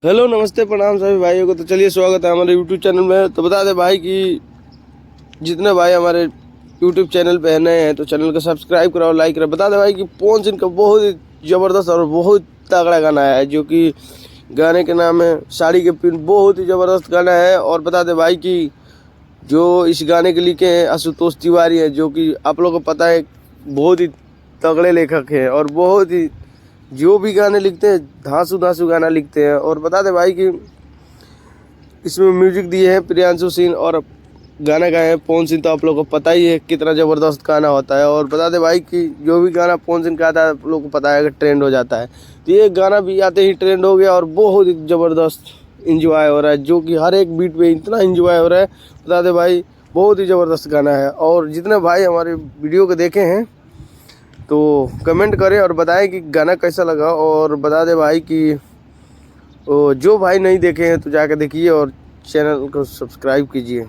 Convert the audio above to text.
Hello नमस्ते प्रणाम सभी भाइयों को। तो चलिए स्वागत है हमारे यूट्यूब चैनल में। तो बता दे भाई कि जितने भाई हमारे यूट्यूब चैनल पे है नए हैं तो चैनल को सब्सक्राइब कराओ, लाइक करो। बता दे भाई कि पवन सिंह का बहुत ही ज़बरदस्त और बहुत तगड़ा गाना है, जो कि गाने के नाम है साड़ी के पिन। बहुत ही ज़बरदस्त गाना है। और बता दे भाई कि जो इस गाने के लिखे हैं आशुतोष तिवारी है, जो कि आप लोगों को पता है बहुत ही तगड़े लेखक हैं और बहुत ही जो भी गाने लिखते हैं धांसू धांसू गाना लिखते हैं। और बता दे भाई कि इसमें म्यूजिक दिए हैं प्रियांशु सिंह और गाना गाए हैं पवन सिंह। तो आप लोगों को पता ही है कितना ज़बरदस्त गाना होता है। और बता दे भाई कि जो भी गाना पवन सिंह का आता है आप लोगों को पता है कि ट्रेंड हो जाता है। तो ये गाना भी आते ही ट्रेंड हो गया और बहुत ही ज़बरदस्त इंजॉय हो रहा है, जो कि हर एक बीट पे इतना इंजॉय हो रहा है। बता दे भाई बहुत ही ज़बरदस्त गाना है। और जितने भाई हमारे वीडियो को देखे हैं तो कमेंट करें और बताएं कि गाना कैसा लगा। और बता दे भाई कि जो भाई नहीं देखे हैं तो जाकर देखिए और चैनल को सब्सक्राइब कीजिए।